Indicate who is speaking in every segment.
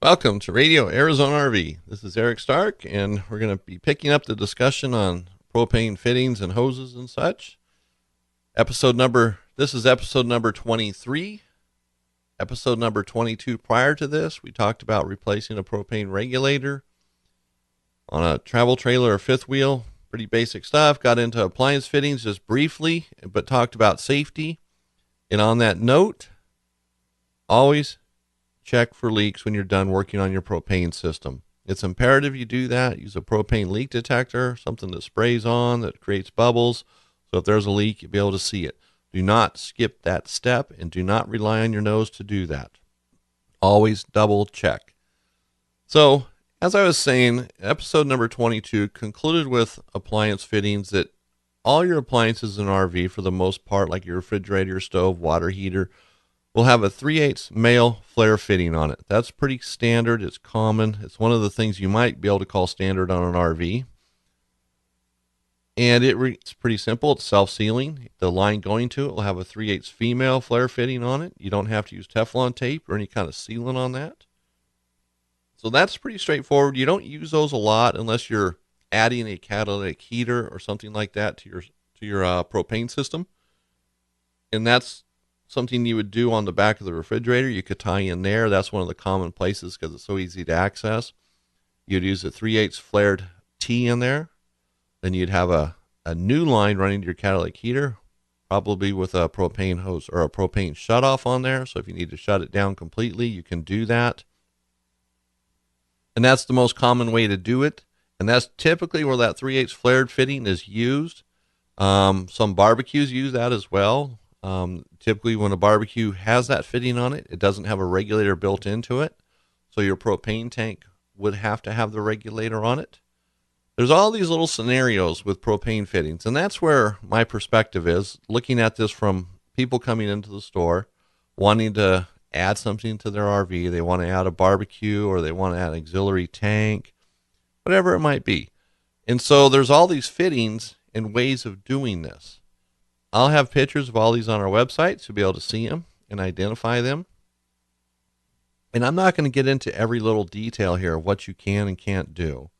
Speaker 1: Welcome to Radio Arizona RV. This is Eric Stark, and we're going to be picking up the discussion on propane fittings and hoses and such. This is episode number 23. Episode number 22 prior to this, we talked about replacing a propane regulator on a travel trailer or fifth wheel. Pretty basic stuff. Got into appliance fittings just briefly, but talked about safety. And on that note, always check for leaks when you're done working on your propane system. It's imperative you do that. Use a propane leak detector, something that sprays on, that creates bubbles. So if there's a leak, you'll be able to see it. Do not skip that step and do not rely on your nose to do that. Always double check. So, as I was saying, episode number 22 concluded with appliance fittings that all your appliances in an RV, for the most part, like your refrigerator, stove, water heater, will have a 3/8 male flare fitting on it. That's pretty standard. It's common. It's one of the things you might be able to call standard on an RV. And it's pretty simple. It's self-sealing. The line going to it will have a 3/8 female flare fitting on it. You don't have to use Teflon tape or any kind of sealant on that. So that's pretty straightforward. You don't use those a lot unless you're adding a catalytic heater or something like that to your propane system. And that's something you would do on the back of the refrigerator. You could tie in there. That's one of the common places because it's so easy to access. You'd use a 3/8 flared T in there. Then you'd have a new line running to your catalytic heater, probably with a propane hose or a propane shutoff on there. So if you need to shut it down completely, you can do that. And that's the most common way to do it. And that's typically where that 3/8 flared fitting is used. Some barbecues use that as well. Typically when a barbecue has that fitting on it, it doesn't have a regulator built into it. So your propane tank would have to have the regulator on it. There's all these little scenarios with propane fittings. And that's where my perspective is, looking at this from people coming into the store, wanting to add something to their RV. They want to add a barbecue or they want to add an auxiliary tank, whatever it might be. And so there's all these fittings and ways of doing this. I'll have pictures of all these on our website, so you'll be able to see them and identify them. And I'm not going to get into every little detail here of what you can and can't do.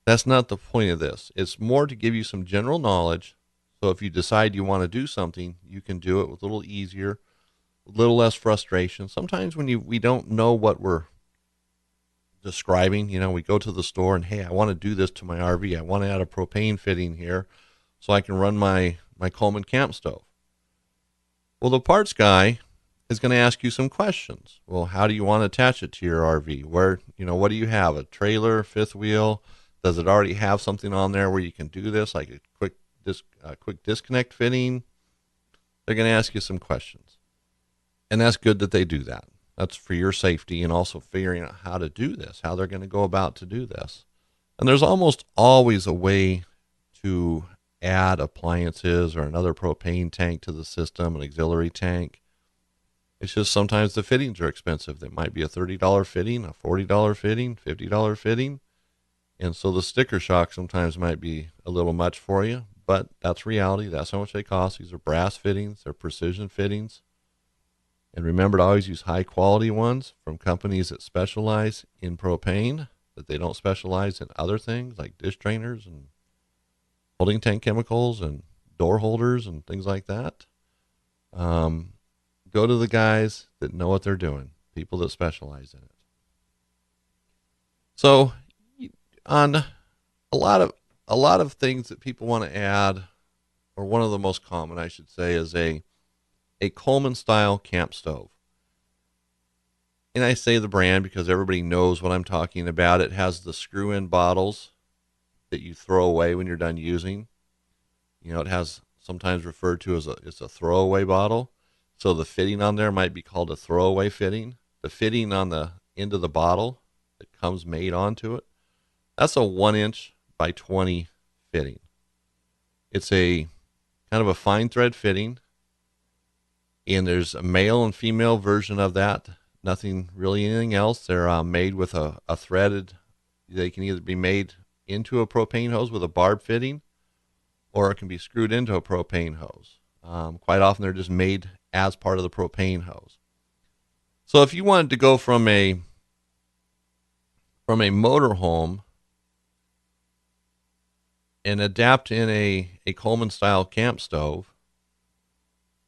Speaker 1: That's not the point of this. It's more to give you some general knowledge. So if you decide you want to do something, you can do it with a little easier, a little less frustration. Sometimes when we don't know what we're describing, we go to the store and, hey, I want to do this to my RV. I want to add a propane fitting here so I can run my Coleman camp stove. Well, the parts guy is going to ask you some questions. Well, how do you want to attach it to your RV? Where, what do you have? A trailer, fifth wheel? Does it already have something on there where you can do this, like a quick disconnect fitting? They're going to ask you some questions. And that's good that they do that. That's for your safety and also figuring out how to do this, how they're going to go about to do this. And there's almost always a way to add appliances or another propane tank to the system, an auxiliary tank. It's just sometimes the fittings are expensive. They might be a $30 fitting, a $40 fitting, $50 fitting. And so the sticker shock sometimes might be a little much for you, but that's reality. That's how much they cost. These are brass fittings. They're precision fittings. And remember to always use high quality ones from companies that specialize in propane, that they don't specialize in other things like dish drainers and holding tank chemicals and door holders and things like that. Go to the guys that know what they're doing, people that specialize in it. So on a lot of things that people want to add, or one of the most common, I should say, is a Coleman style camp stove. And I say the brand because everybody knows what I'm talking about. It has the screw-in bottles that you throw away when you're done using. It has sometimes referred to as it's a throwaway bottle. So the fitting on there might be called a throwaway fitting. The fitting on the end of the bottle that comes made onto it, that's a 1" by 20 fitting. It's a kind of a fine thread fitting, and there's a male and female version of that. Nothing really anything else. They're made with a threaded. They can either be made into a propane hose with a barb fitting, or it can be screwed into a propane hose. Quite often they're just made as part of the propane hose. So if you wanted to go from a from a motorhome and adapt in a Coleman style camp stove,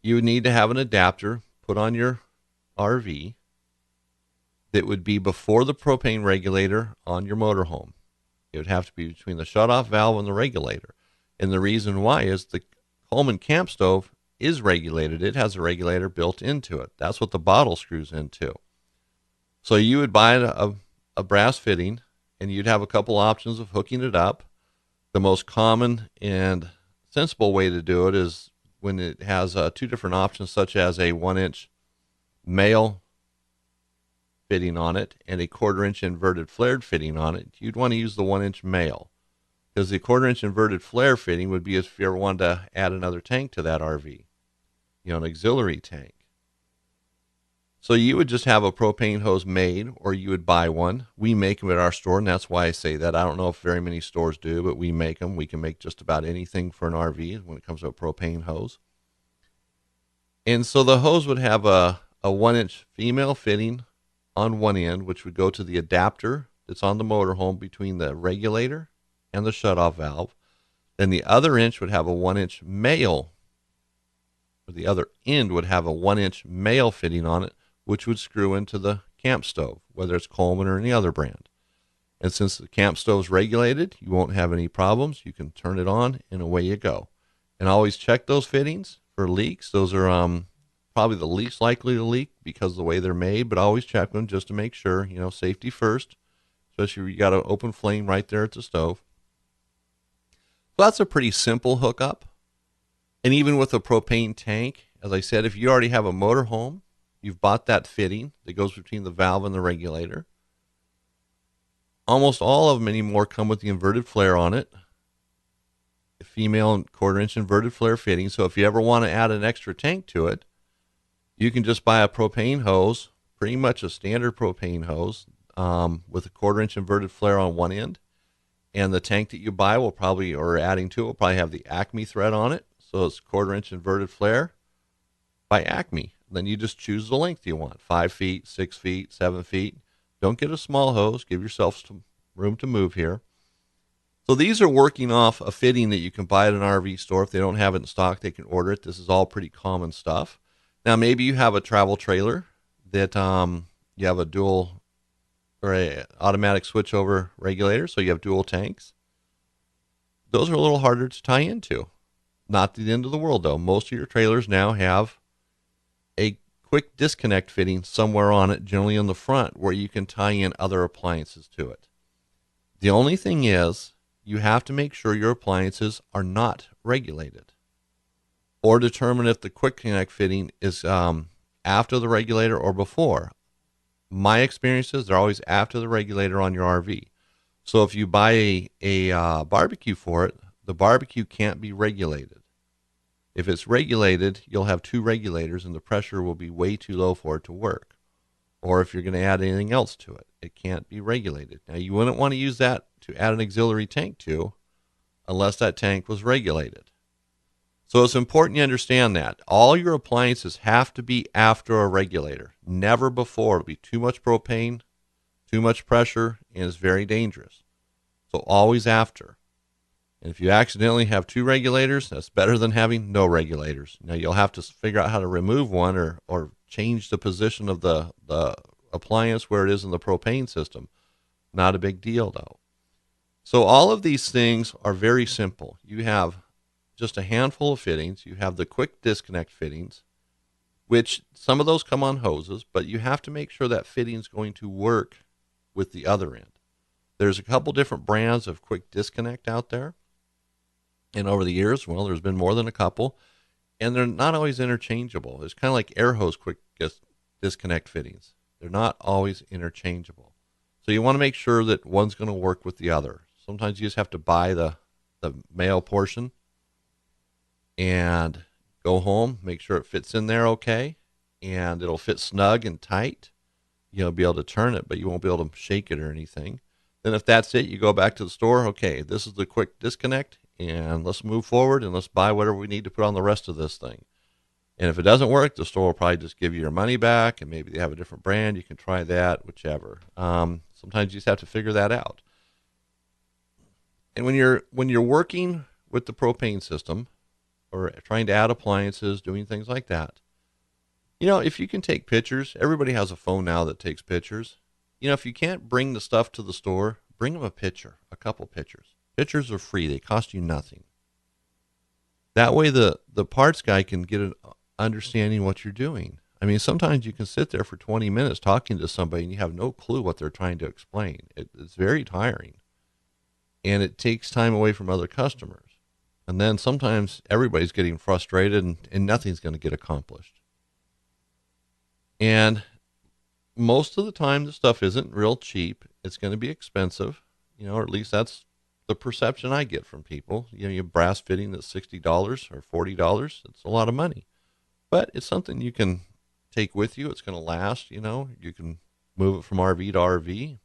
Speaker 1: you would need to have an adapter put on your RV that would be before the propane regulator on your motorhome. It would have to be between the shutoff valve and the regulator. And the reason why is the Coleman camp stove is regulated. It has a regulator built into it. That's what the bottle screws into. So you would buy a brass fitting, and you'd have a couple options of hooking it up. The most common and sensible way to do it is when it has two different options, such as a 1-inch male fitting on it and a 1/4-inch inverted flared fitting on it. You'd want to use the 1-inch male, because the 1/4-inch inverted flare fitting would be if you ever wanted to add another tank to that RV, an auxiliary tank. So you would just have a propane hose made, or you would buy one. We make them at our store, and that's why I say that. I don't know if very many stores do, but we make them. We can make just about anything for an RV when it comes to a propane hose. And so the hose would have a 1-inch female fitting on one end, which would go to the adapter that's on the motorhome between the regulator and the shutoff valve. Then the other inch would have a 1-inch male, or the other end would have a 1-inch male fitting on it, which would screw into the camp stove, whether it's Coleman or any other brand. And since the camp stove is regulated, you won't have any problems. You can turn it on and away you go. And always check those fittings for leaks. Those are probably the least likely to leak because of the way they're made, but always check them just to make sure, safety first, especially if you got an open flame right there at the stove. So that's a pretty simple hookup. And even with a propane tank, as I said, if you already have a motorhome, you've bought that fitting that goes between the valve and the regulator. Almost all of them anymore come with the inverted flare on it, a female and 1/4-inch inverted flare fitting. So if you ever want to add an extra tank to it, you can just buy a propane hose, pretty much a standard propane hose, with a 1/4-inch inverted flare on one end. And the tank that you buy will probably, or adding to it, will probably have the Acme thread on it. So it's 1/4-inch inverted flare by Acme. Then you just choose the length you want, 5 feet, 6 feet, 7 feet. Don't get a small hose. Give yourself some room to move here. So these are working off a fitting that you can buy at an RV store. If they don't have it in stock, they can order it. This is all pretty common stuff. Now, maybe you have a travel trailer that you have a dual or a automatic switchover regulator, so you have dual tanks. Those are a little harder to tie into. Not the end of the world, though. Most of your trailers now have a quick disconnect fitting somewhere on it, generally in the front, where you can tie in other appliances to it. The only thing is, you have to make sure your appliances are not regulated, or determine if the quick connect fitting is after the regulator or before. My experience is they're always after the regulator on your RV. So if you buy a barbecue for it, the barbecue can't be regulated. If it's regulated, you'll have two regulators and the pressure will be way too low for it to work. Or if you're going to add anything else to it, it can't be regulated. Now, you wouldn't want to use that to add an auxiliary tank to unless that tank was regulated. So it's important you understand that. All your appliances have to be after a regulator, never before. It'll be too much propane, too much pressure, and it's very dangerous. So always after. And if you accidentally have two regulators, that's better than having no regulators. Now, you'll have to figure out how to remove one or change the position of the appliance where it is in the propane system. Not a big deal, though. So all of these things are very simple. You have just a handful of fittings. You have the quick disconnect fittings, which some of those come on hoses, but you have to make sure that fitting is going to work with the other end. There's a couple different brands of quick disconnect out there. And over the years, well, there's been more than a couple, and they're not always interchangeable. It's kind of like air hose quick disconnect fittings. They're not always interchangeable. So you want to make sure that one's going to work with the other. Sometimes you just have to buy the male portion and go home, make sure it fits in there okay, and it'll fit snug and tight. You'll be able to turn it, but you won't be able to shake it or anything. Then if that's it, you go back to the store. Okay, this is the quick disconnect, and let's move forward and let's buy whatever we need to put on the rest of this thing. And if it doesn't work, the store will probably just give you your money back, and maybe they have a different brand. You can try that, whichever. Sometimes you just have to figure that out. And when you're working with the propane system or trying to add appliances, doing things like that, if you can take pictures, everybody has a phone now that takes pictures. If you can't bring the stuff to the store, bring them a picture, a couple pictures. Pictures are free. They cost you nothing. That way the parts guy can get an understanding what you're doing. I mean, sometimes you can sit there for 20 minutes talking to somebody and you have no clue what they're trying to explain. It's very tiring. And it takes time away from other customers. And then sometimes everybody's getting frustrated and nothing's going to get accomplished. And most of the time, the stuff isn't real cheap. It's going to be expensive, or at least that's the perception I get from people. You have brass fitting that's $60 or $40. It's a lot of money. But it's something you can take with you. It's going to last, you can move it from RV to RV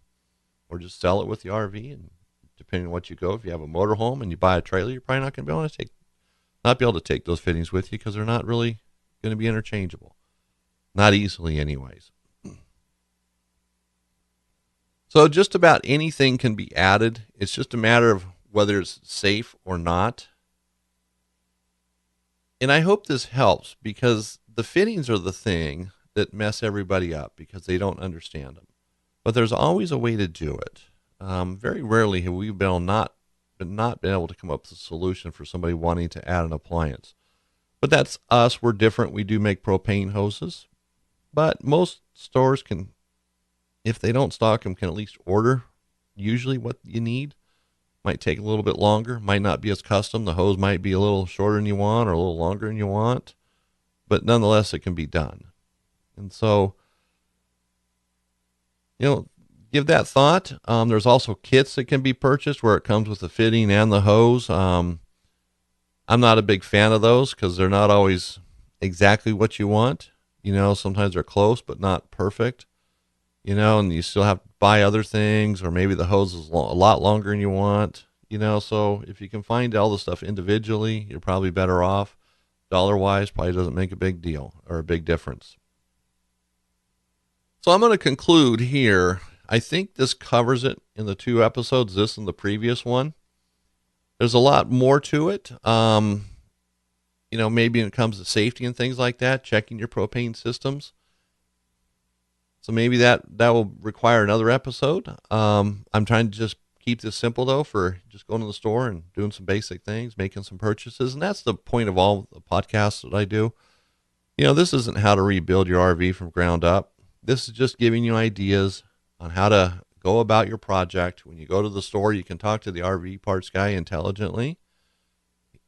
Speaker 1: or just sell it with the RV. And depending on what you go, if you have a motorhome and you buy a trailer, you're probably not going to be able to take those fittings with you because they're not really going to be interchangeable. Not easily anyways. So just about anything can be added. It's just a matter of whether it's safe or not. And I hope this helps because the fittings are the thing that mess everybody up because they don't understand them. But there's always a way to do it. Very rarely have we not been able to come up with a solution for somebody wanting to add an appliance. But that's us. We're different. We do make propane hoses. But most stores can, if they don't stock them, can at least order usually what you need. Might take a little bit longer. Might not be as custom. The hose might be a little shorter than you want or a little longer than you want. But nonetheless, it can be done. And so, give that thought. There's also kits that can be purchased where it comes with the fitting and the hose. I'm not a big fan of those because they're not always exactly what you want. Sometimes they're close but not perfect. And you still have to buy other things, or maybe the hose is a lot longer than you want. So if you can find all the stuff individually, you're probably better off. Dollar-wise, probably doesn't make a big deal or a big difference. So I'm going to conclude here. I think this covers it in the 2 episodes, this and the previous one. There's a lot more to it. Maybe when it comes to safety and things like that, checking your propane systems. So maybe that will require another episode. I'm trying to just keep this simple, though, for just going to the store and doing some basic things, making some purchases. And that's the point of all the podcasts that I do. This isn't how to rebuild your RV from ground up. This is just giving you ideas on how to go about your project. When you go to the store, you can talk to the RV parts guy intelligently,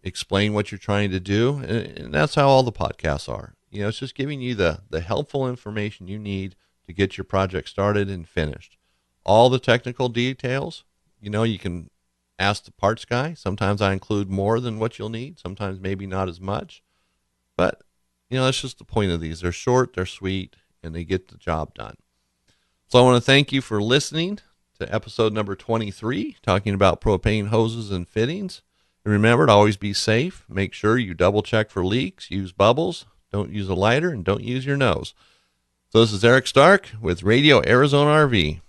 Speaker 1: explain what you're trying to do. And that's how all the podcasts are. It's just giving you the helpful information you need to get your project started and finished. All the technical details, you can ask the parts guy. Sometimes I include more than what you'll need. Sometimes maybe not as much. But, that's just the point of these. They're short, they're sweet, and they get the job done. So I want to thank you for listening to episode number 23, talking about propane hoses and fittings. And remember to always be safe. Make sure you double check for leaks, use bubbles, don't use a lighter, and don't use your nose. So this is Eric Stark with Radio Arizona RV.